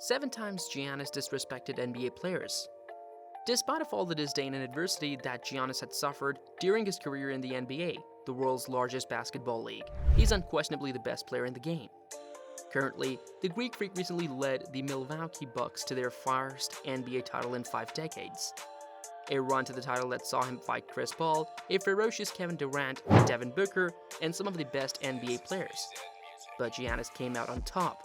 7 times Giannis disrespected NBA players. Despite of all the disdain and adversity that Giannis had suffered during his career in the NBA, the world's largest basketball league, he's unquestionably the best player in the game. Currently, the Greek Freak recently led the Milwaukee Bucks to their first NBA title in 5 decades. A run to the title that saw him fight Chris Paul, a ferocious Kevin Durant, Devin Booker, and some of the best NBA players. But Giannis came out on top.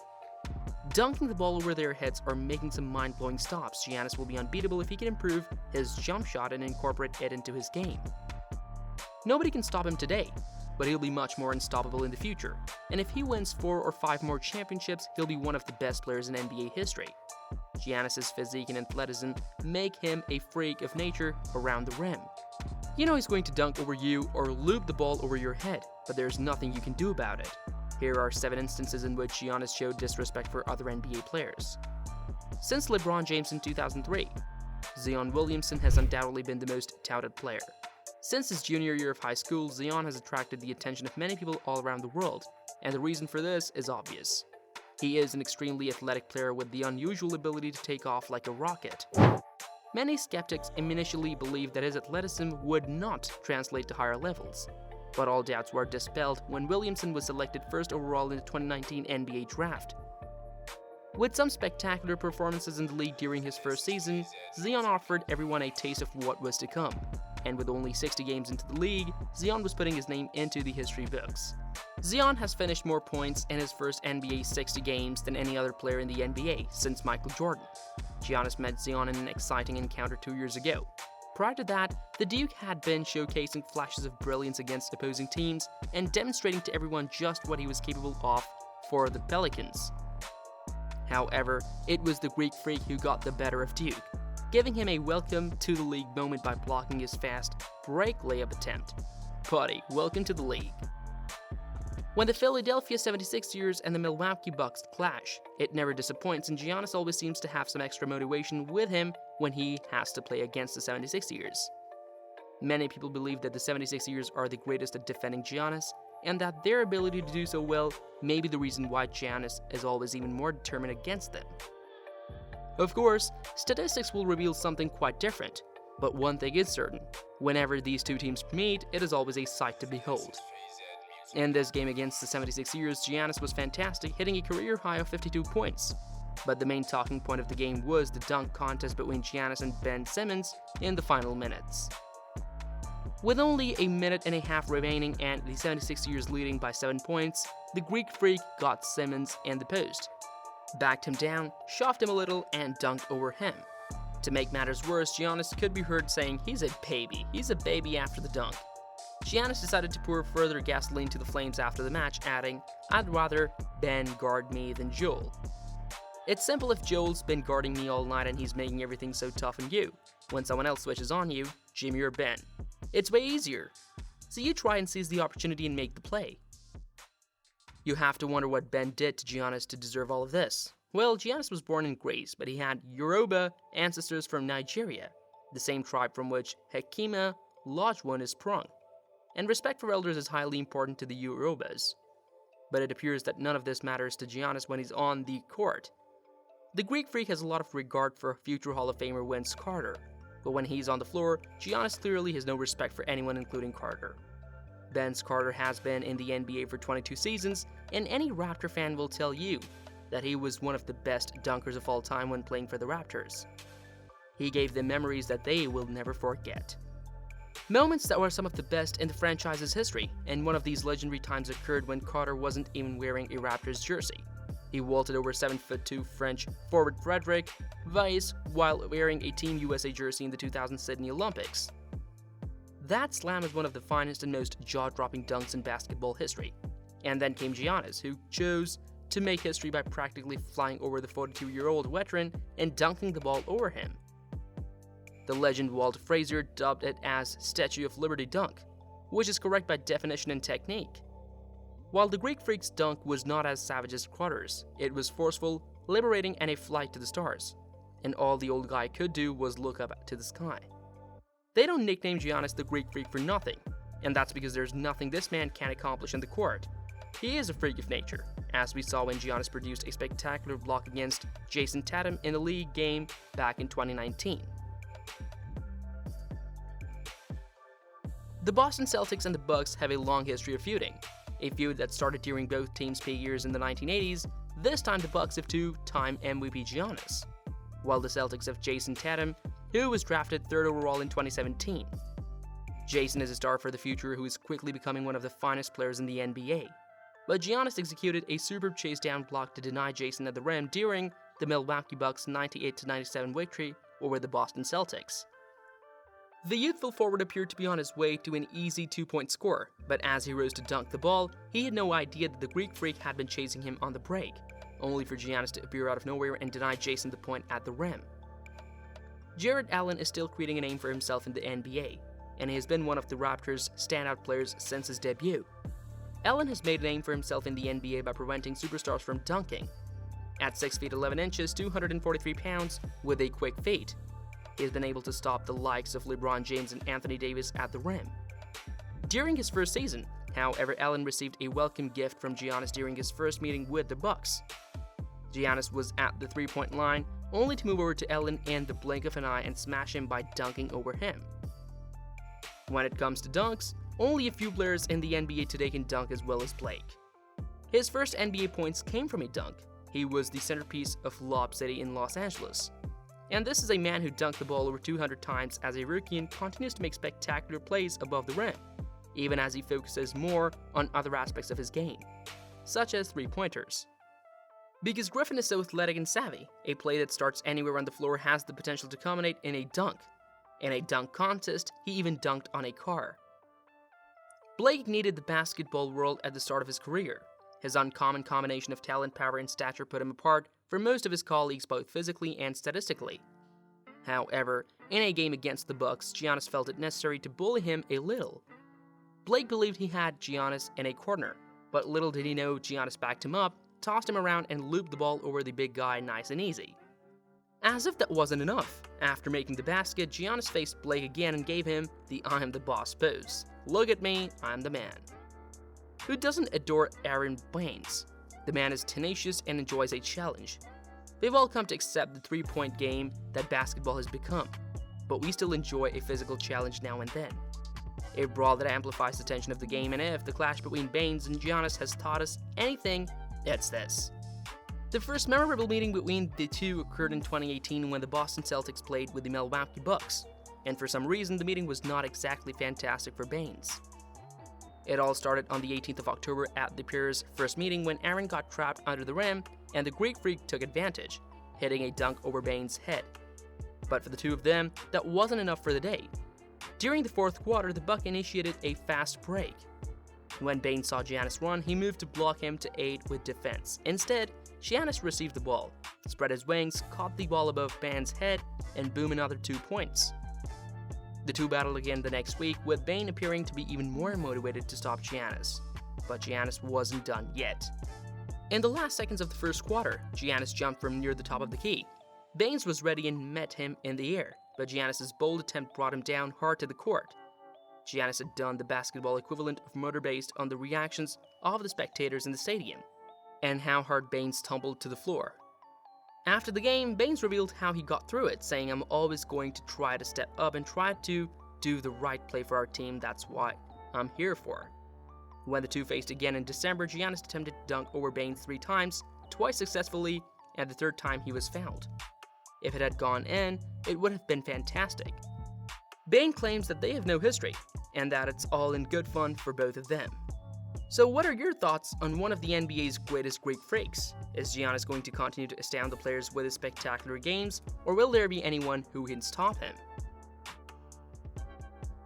Dunking the ball over their heads or making some mind-blowing stops, Giannis will be unbeatable if he can improve his jump shot and incorporate it into his game. Nobody can stop him today, but he'll be much more unstoppable in the future, and if he wins 4 or 5 more championships, he'll be one of the best players in NBA history. Giannis' physique and athleticism make him a freak of nature around the rim. You know he's going to dunk over you or loop the ball over your head, but there's nothing you can do about it. Here are 7 instances in which Giannis showed disrespect for other NBA players. Since LeBron James in 2003, Zion Williamson has undoubtedly been the most touted player. Since his junior year of high school, Zion has attracted the attention of many people all around the world, and the reason for this is obvious. He is an extremely athletic player with the unusual ability to take off like a rocket. Many skeptics initially believed that his athleticism would not translate to higher levels, but all doubts were dispelled when Williamson was selected first overall in the 2019 NBA Draft. With some spectacular performances in the league during his first season, Zion offered everyone a taste of what was to come, and with only 60 games into the league, Zion was putting his name into the history books. Zion has finished more points in his first NBA 60 games than any other player in the NBA since Michael Jordan. Giannis met Zion in an exciting encounter 2 years ago. Prior to that, the Duke had been showcasing flashes of brilliance against opposing teams and demonstrating to everyone just what he was capable of for the Pelicans. However, it was the Greek Freak who got the better of Duke, giving him a welcome to the league moment by blocking his fast break layup attempt. Buddy, welcome to the league. When the Philadelphia 76ers and the Milwaukee Bucks clash, it never disappoints, and Giannis always seems to have some extra motivation with him when he has to play against the 76ers. Many people believe that the 76ers are the greatest at defending Giannis, and that their ability to do so well may be the reason why Giannis is always even more determined against them. Of course, statistics will reveal something quite different, but one thing is certain: whenever these two teams meet, it is always a sight to behold. In this game against the 76ers, Giannis was fantastic, hitting a career high of 52 points. But the main talking point of the game was the dunk contest between Giannis and Ben Simmons in the final minutes. With only a minute and a half remaining and the 76ers leading by 7 points, the Greek Freak got Simmons in the post, backed him down, shoved him a little, and dunked over him. To make matters worse, Giannis could be heard saying he's a baby after the dunk. Giannis decided to pour further gasoline to the flames after the match, adding, "I'd rather Ben guard me than Joel. It's simple if Joel's been guarding me all night and he's making everything so tough on you. When someone else switches on you, Jimmy or Ben. It's way easier. So you try and seize the opportunity and make the play." You have to wonder what Ben did to Giannis to deserve all of this. Well, Giannis was born in Greece, but he had Yoruba ancestors from Nigeria, the same tribe from which Hakeem Olajuwon is sprung. And respect for elders is highly important to the Yorubas. But it appears that none of this matters to Giannis when he's on the court. The Greek Freak has a lot of regard for future Hall of Famer Vince Carter, but when he's on the floor, Giannis clearly has no respect for anyone including Carter. Vince Carter has been in the NBA for 22 seasons, and any Raptor fan will tell you that he was one of the best dunkers of all time when playing for the Raptors. He gave them memories that they will never forget. Moments that were some of the best in the franchise's history, and one of these legendary times occurred when Carter wasn't even wearing a Raptors jersey. He vaulted over 7'2" French forward Frederick Weiss while wearing a Team USA jersey in the 2000 Sydney Olympics. That slam is one of the finest and most jaw-dropping dunks in basketball history. And then came Giannis, who chose to make history by practically flying over the 42-year-old veteran and dunking the ball over him. The legend Walt Frazier dubbed it as Statue of Liberty dunk, which is correct by definition and technique. While the Greek Freak's dunk was not as savage as Carter's, it was forceful, liberating, and a flight to the stars. And all the old guy could do was look up to the sky. They don't nickname Giannis the Greek Freak for nothing, and that's because there's nothing this man can't accomplish in the court. He is a freak of nature, as we saw when Giannis produced a spectacular block against Jason Tatum in the league game back in 2019. The Boston Celtics and the Bucks have a long history of feuding, a feud that started during both teams' peak years in the 1980s. This time the Bucks have two-time MVP Giannis, while the Celtics have Jason Tatum, who was drafted 3rd overall in 2017. Jason is a star for the future who is quickly becoming one of the finest players in the NBA. But Giannis executed a superb chase-down block to deny Jason at the rim during the Milwaukee Bucks' 98-97 victory over the Boston Celtics. The youthful forward appeared to be on his way to an easy 2-point score, but as he rose to dunk the ball, he had no idea that the Greek Freak had been chasing him on the break, only for Giannis to appear out of nowhere and deny Jason the point at the rim. Jarrett Allen is still creating a name for himself in the NBA, and he has been one of the Raptors' standout players since his debut. Allen has made a name for himself in the NBA by preventing superstars from dunking. At 6 feet 11 inches, 243 pounds, with a quick feet, he has been able to stop the likes of LeBron James and Anthony Davis at the rim. During his first season, however, Allen received a welcome gift from Giannis during his first meeting with the Bucks. Giannis was at the three-point line, only to move over to Allen in the blink of an eye and smash him by dunking over him. When it comes to dunks, only a few players in the NBA today can dunk as well as Blake. His first NBA points came from a dunk. He was the centerpiece of Lob City in Los Angeles. And this is a man who dunked the ball over 200 times as a rookie and continues to make spectacular plays above the rim, even as he focuses more on other aspects of his game, such as three-pointers. Because Griffin is so athletic and savvy, a play that starts anywhere on the floor has the potential to culminate in a dunk. In a dunk contest, he even dunked on a car. Blake needed the basketball world at the start of his career. His uncommon combination of talent, power, and stature put him apart from most of his colleagues both physically and statistically. However, in a game against the Bucks, Giannis felt it necessary to bully him a little. Blake believed he had Giannis in a corner, but little did he know Giannis backed him up, tossed him around, and looped the ball over the big guy nice and easy. As if that wasn't enough, after making the basket, Giannis faced Blake again and gave him the "I am the boss" pose. Look at me, I'm the man. Who doesn't adore Aaron Baines? The man is tenacious and enjoys a challenge. We've all come to accept the three-point game that basketball has become, but we still enjoy a physical challenge now and then. A brawl that amplifies the tension of the game, and if the clash between Baines and Giannis has taught us anything, it's this. The first memorable meeting between the two occurred in 2018 when the Boston Celtics played with the Milwaukee Bucks, and for some reason the meeting was not exactly fantastic for Baines. It all started on the 18th of October at the pair's first meeting when Aaron got trapped under the rim and the Greek Freak took advantage, hitting a dunk over Baines' head. But for the two of them, that wasn't enough for the day. During the fourth quarter, the Buck initiated a fast break. When Baines saw Giannis run, he moved to block him to aid with defense. Instead, Giannis received the ball, spread his wings, caught the ball above Baines' head, and boom, another 2 points. The two battled again the next week, with Bain appearing to be even more motivated to stop Giannis. But Giannis wasn't done yet. In the last seconds of the first quarter, Giannis jumped from near the top of the key. Baines was ready and met him in the air, but Giannis' bold attempt brought him down hard to the court. Giannis had done the basketball equivalent of murder based on the reactions of the spectators in the stadium, and how hard Baines tumbled to the floor. After the game, Baines revealed how he got through it, saying, "I'm always going to try to step up and try to do the right play for our team. That's what I'm here for." When the two faced again in December, Giannis attempted to dunk over Baines 3 times, twice successfully, and the third time he was fouled. If it had gone in, it would have been fantastic. Bain claims that they have no history, and that it's all in good fun for both of them. So what are your thoughts on one of the NBA's greatest Greek freaks? Is Giannis going to continue to astound the players with his spectacular games, or will there be anyone who can stop him?